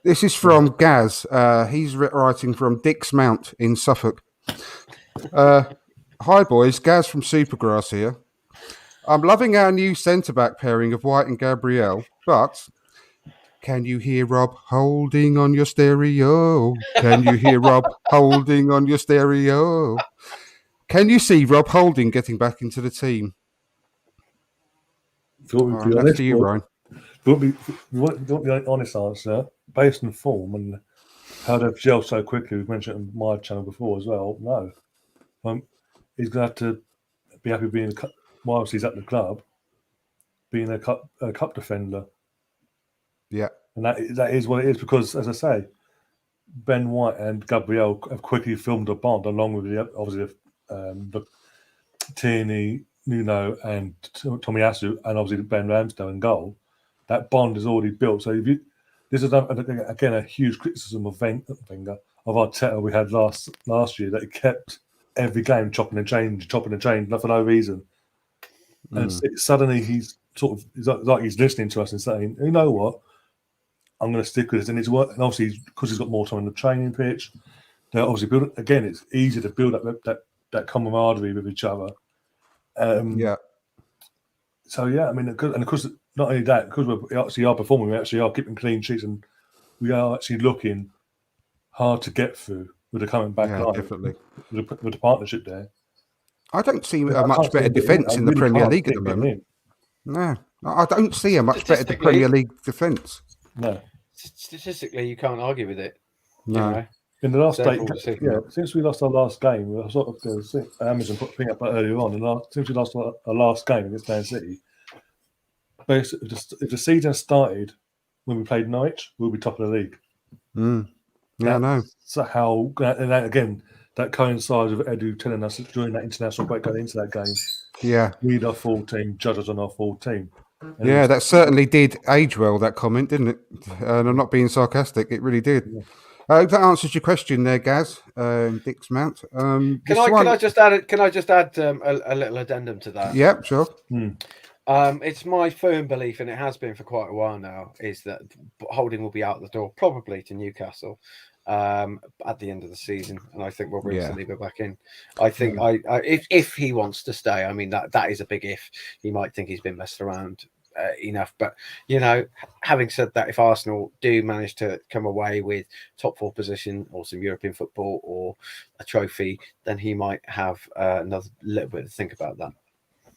This is from Gaz. He's writing from Dick's Mount in Suffolk. Hi, boys. Gaz from Supergrass here. I'm loving our new centre-back pairing of White and Gabriel, but can you hear Rob holding on your stereo? Can you hear Rob holding on your stereo? Can you see Rob Holding getting back into the team? That's to you, Ryan. You want the honest answer, based on form and how they've gelled so quickly. We've mentioned it on my channel before as well. No. He's going to have to be happy being whilst he's at the club, being a cup defender. Yeah. And that is what it is, because, as I say, Ben White and Gabriel have quickly filmed a bond, along with the Tierney, Nuno, and Tomiyasu, and obviously Ben Ramsdale in goal. That bond is already built. So this is again a huge criticism of Wenger, of Arteta we had last year, that he kept every game chopping and changing, for no reason. And suddenly he's sort of like he's listening to us and saying, "You know what? I'm going to stick with this," and it's work. And obviously, because he's got more time on the training pitch, they're obviously again. It's easy to build up that camaraderie with each other. So yeah, I mean, and of course, not only that, because we actually are performing, we actually are keeping clean sheets, and we are actually looking hard to get through with the coming back line. Definitely. With the partnership there. I don't see a much better defence in the Premier League at the moment. No, I don't see a much better Premier League defence. No. Statistically, you can't argue with it. No. You know? In the last since we lost our last game, we sort of Amazon put a thing up earlier on, since we lost our last game against Man City, basically, if the season started when we played Norwich, we'll be top of the league. Yeah, I know. So how, and that, again, that coincides with Edu telling us during that international break going into that game. Yeah, read our full team, judge us on our full team. And yeah, that certainly did age well, that comment, didn't it? And I'm not being sarcastic; it really did. Yeah. I hope that answers your question there, Gaz. Dick's Mount. Can I just add a little addendum to that? Yeah, sure. It's my firm belief, and it has been for quite a while now, is that Holding will be out the door, probably to Newcastle, at the end of the season, and I think we'll bring Saliba back in. I think if he wants to stay, I mean that is a big if. He might think he's been messed around enough, but having said that, if Arsenal do manage to come away with top 4 position or some European football or a trophy, then he might have another little bit to think about that.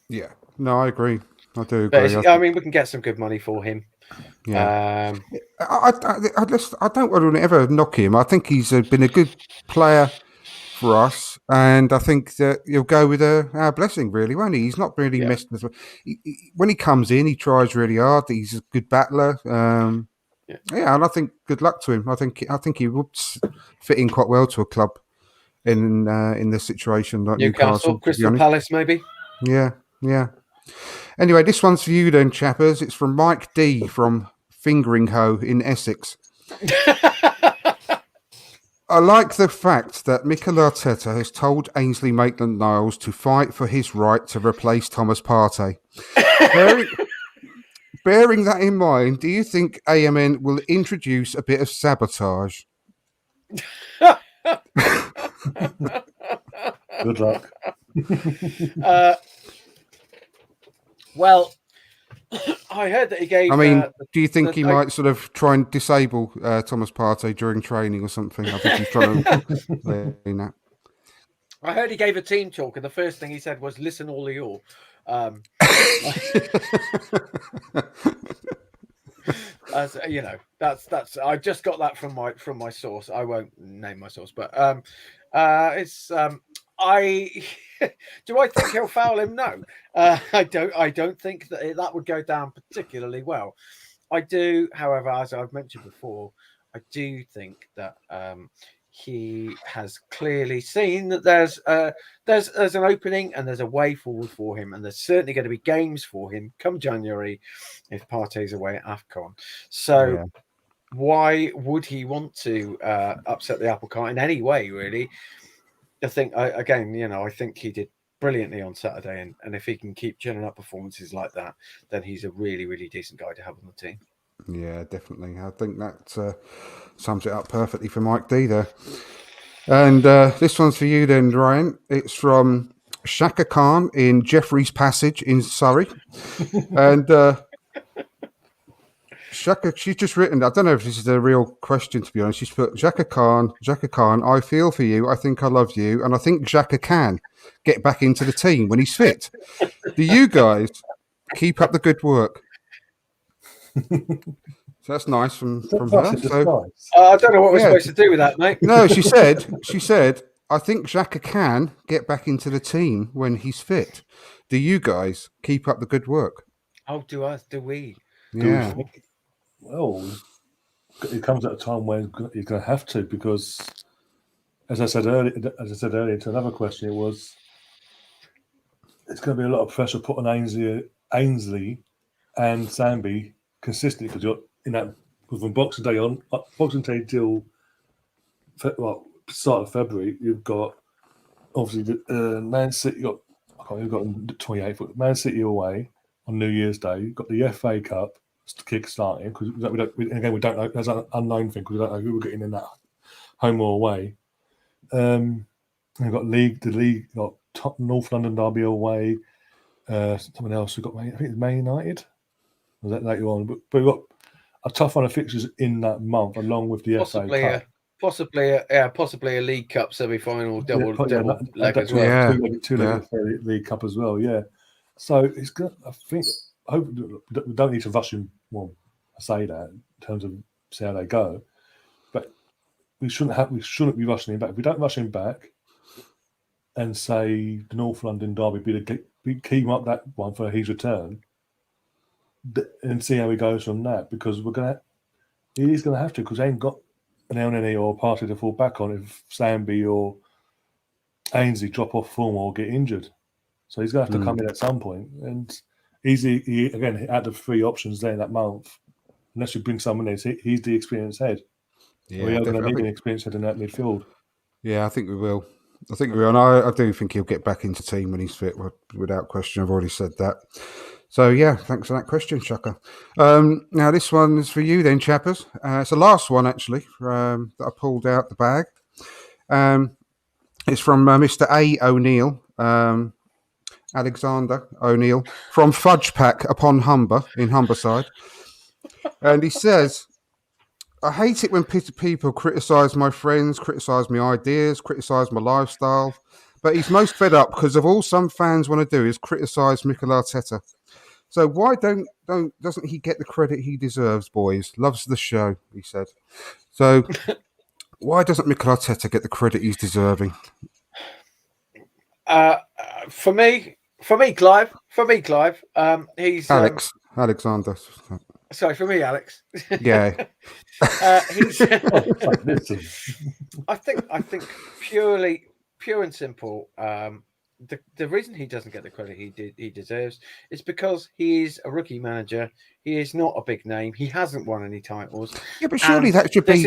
Yeah, no, I agree. I do agree. I mean, we can get some good money for him. Yeah, I don't want to ever knock him. I think he's been a good player for us, and I think that he'll go with our blessing, really, won't he? He's not really messed with. When he comes in, he tries really hard. He's a good battler. And I think good luck to him. I think he would fit in quite well to a club in this situation like Newcastle, Crystal Palace, maybe. Yeah. Anyway, this one's for you then, Chappers. It's from Mike D from Fingringhoe in Essex. I like the fact that Mikel Arteta has told Ainsley Maitland-Niles to fight for his right to replace Thomas Partey. Bearing that in mind, do you think AMN will introduce a bit of sabotage? Good luck. Well, I heard that he gave... I mean, do you think he might sort of try and disable Thomas Partey during training or something? I think he's trying to... I heard he gave a team talk, and the first thing he said was, "Listen, all of you." As you know, that's I just got that from my source. I won't name my source, but it's I do I think he'll foul him? No, I don't think that would go down particularly well. I do, however, as I've mentioned before, I do think that he has clearly seen that there's an opening and there's a way forward for him, and there's certainly going to be games for him come January if Partey's away at AFCON. So why would he want to upset the apple cart in any way, really? I think, I think he did brilliantly on Saturday, and if he can keep churning up performances like that, then he's a really, really decent guy to have on the team. Yeah, definitely. I think that sums it up perfectly for Mike D there. And this one's for you then, Ryan. It's from Shaka Khan in Jeffrey's Passage in Surrey. And Shaka, she's just written, I don't know if this is a real question, to be honest. She's put, Shaka Khan, I feel for you. I think I love you. And I think Shaka can get back into the team when he's fit. Do you guys keep up the good work? So that's nice from her. So, I don't know what we're supposed to do with that, mate. No, she said, I think Xhaka can get back into the team when he's fit. Do you guys keep up the good work? Oh, do we? Yeah. Well, it comes at a time when he's going to have to, because, as I said earlier to another question, it's going to be a lot of pressure put on Ainsley and Sambi consistently, because you're in that from Boxing Day till start of February. You've got obviously the Man City. You've got the 28th. Man City away on New Year's Day. You've got the FA Cup kick-starting, because we don't know. There's an unknown thing, because we don't know who we're getting in that home or away. We've got the league. Got North London derby away. Someone else. We've got, I think it's Man United. Was that later on? But we've got a tough run of fixtures in that month, along with the FA Cup. Possibly a League Cup semi-final, double leg as well. Yeah. Two-leg League Cup as well. Yeah. So it's good. I hope we don't need to rush him. Well, I say that in terms of see how they go, but we shouldn't be rushing him back. If we don't rush him back, and say the North London derby, keep him up that one for his return, and see how he goes from that, because he's gonna have to, because they ain't got an LNE or Partey to fall back on if Sambi or Ainsley drop off form or get injured. So he's gonna have to come in at some point, and he again, out of three options there in that month, unless you bring someone in, he's the experienced head. Yeah, we are going to need an experienced head in that midfield. Yeah, I think we will. And I do think he'll get back into team when he's fit, without question. I've already said that. So, yeah, thanks for that question, Shaka. Now, this one's for you then, Chappers. It's the last one, actually, that I pulled out the bag. It's from Mr. A. O'Neill, Alexander O'Neill, from Fudge Pack upon Humber, in Humberside. And he says, I hate it when people criticise my friends, criticise my ideas, criticise my lifestyle. But he's most fed up because of all some fans want to do is criticise Mikel Arteta. So why doesn't he get the credit he deserves, boys? Loves the show, he said. So why doesn't Mikel Arteta get the credit he's deserving? For me, Clive. He's Alexander. Sorry, for me, Alex. Yeah. He's. I think pure and simple. The reason he doesn't get the credit he deserves is because he is a rookie manager. He is not a big name. He hasn't won any titles. Yeah, but surely that should be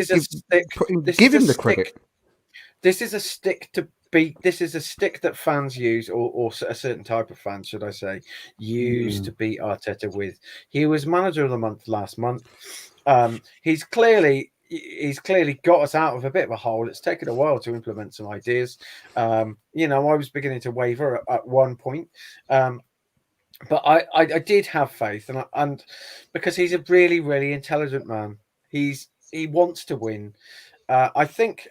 give him the credit. This is a stick to beat. This is a stick that fans use, or a certain type of fans, should I say, use to beat Arteta with. He was manager of the month last month. He's clearly got us out of a bit of a hole. It's taken a while to implement some ideas. I was beginning to waver at one point, but I did have faith, and because he's a really, really intelligent man. He wants to win. I think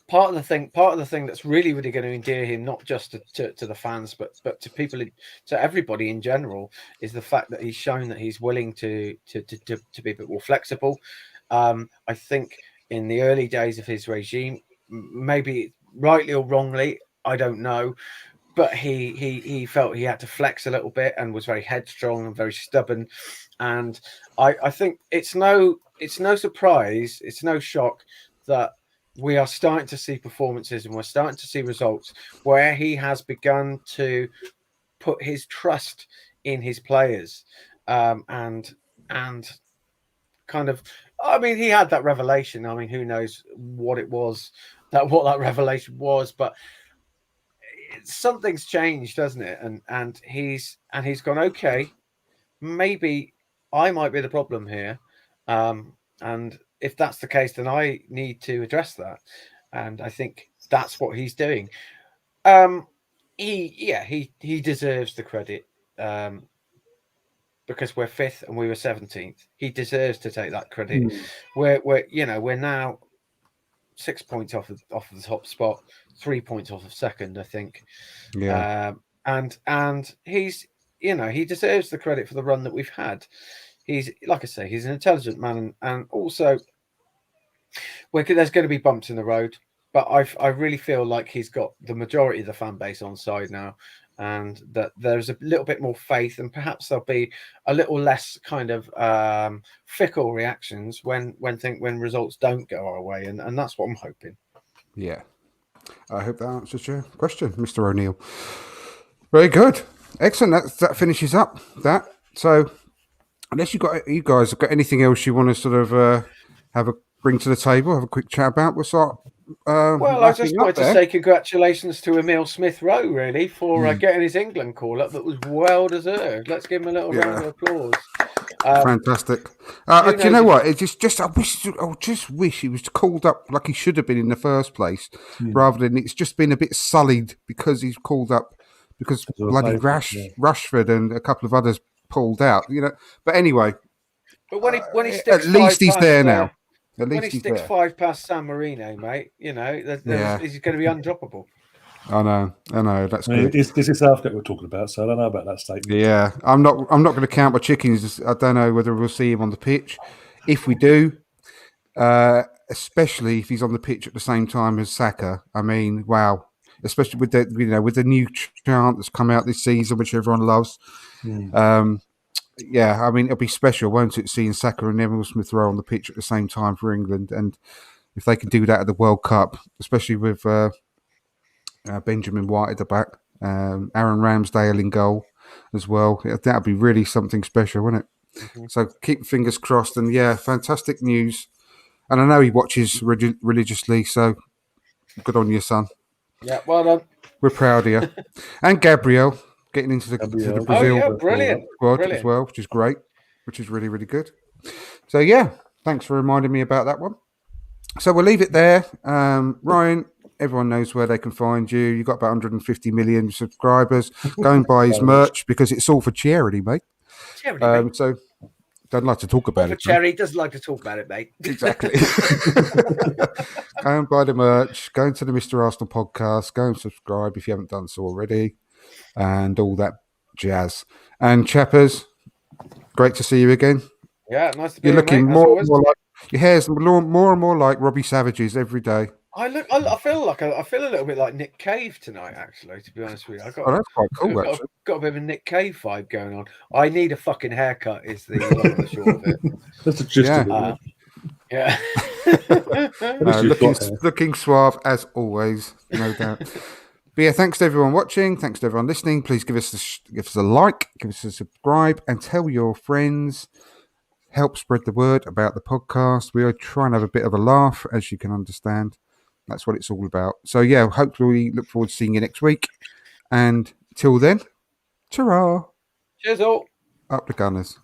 part of the thing that's really going to endear him, not just to the fans, but to people, to everybody in general, is the fact that he's shown that he's willing to be a bit more flexible. I think in the early days of his regime, maybe rightly or wrongly, I don't know, but he felt he had to flex a little bit and was very headstrong and very stubborn. And I think it's no surprise, it's no shock that we are starting to see performances and we're starting to see results where he has begun to put his trust in his players, and kind of, I mean, he had that revelation. I mean, who knows what it was, what that revelation was, but something's changed, doesn't it? And he's gone, okay, maybe I might be the problem here, and if that's the case, then I need to address that. And I think that's what he's doing. He deserves the credit, because we're 5th and we were 17th. He deserves to take that credit. We're now 6 points off of the top spot, 3 points off of second, I think. Yeah. And he's, he deserves the credit for the run that we've had. He's, like I say, he's an intelligent man, and also there's going to be bumps in the road, but I really feel like he's got the majority of the fan base on side now, and that there's a little bit more faith, and perhaps there'll be a little less kind of fickle reactions when results don't go our way, and that's what I'm hoping. Yeah, I hope that answers your question, Mr. O'Neill. Very good, excellent. That finishes up that. So, unless you guys have got anything else you want to sort of bring to the table, have a quick chat about, we'll start. Well, I just wanted to say congratulations to Emile Smith-Rowe, really, for getting his England call up. That was well deserved. Let's give him a little round of applause. Fantastic. Do you know what? I just wish he was called up like he should have been in the first place, rather than it's just been a bit sullied because he's called up because bloody Rashford and a couple of others pulled out. But anyway. But when he sticks, at least he's there now. When he sticks 5 past San Marino, mate, he's going to be undroppable. I know. That's good. This is Southgate we're talking about, so I don't know about that statement. Yeah, I'm not going to count my chickens. I don't know whether we'll see him on the pitch. If we do, especially if he's on the pitch at the same time as Saka, I mean, wow. Especially with the new chant that's come out this season, which everyone loves. Yeah, I mean, it'll be special, won't it, seeing Saka and Emile Smith-Rowe on the pitch at the same time for England. And if they can do that at the World Cup, especially with Benjamin White at the back, Aaron Ramsdale in goal as well, that would be really something special, wouldn't it? Mm-hmm. So keep fingers crossed. And yeah, fantastic news. And I know he watches religiously, so good on you, son. Yeah, well done. We're proud of you. And Gabriel getting into the Brazil squad as well, which is great, which is really, really good. So yeah, thanks for reminding me about that one. So we'll leave it there. Ryan, everyone knows where they can find you. You've got about 150 million subscribers. Go and buy his merch because it's all for charity, mate. Charity, so don't like to talk about it. Charity doesn't like to talk about it, mate. Exactly. Go and buy the merch. Go into the Mr. Arsenal podcast. Go and subscribe if you haven't done so already. And all that jazz. And Chappers, great to see you again. Yeah, nice to be here. You're looking mate, more and more like your hair's more and more like Robbie Savage's every day. I feel a little bit like Nick Cave tonight, actually, to be honest with you. That's quite cool, actually. Got a bit of a Nick Cave vibe going on. I need a fucking haircut is the long and the short of it. That's the gist of it. Yeah. Looking suave as always, no doubt. But yeah, thanks to everyone watching. Thanks to everyone listening. Please give us a like, give us a subscribe, and tell your friends. Help spread the word about the podcast. We are trying to have a bit of a laugh, as you can understand. That's what it's all about. So yeah, hopefully we look forward to seeing you next week. And till then, ta-ra. Cheers all. Up the Gunners.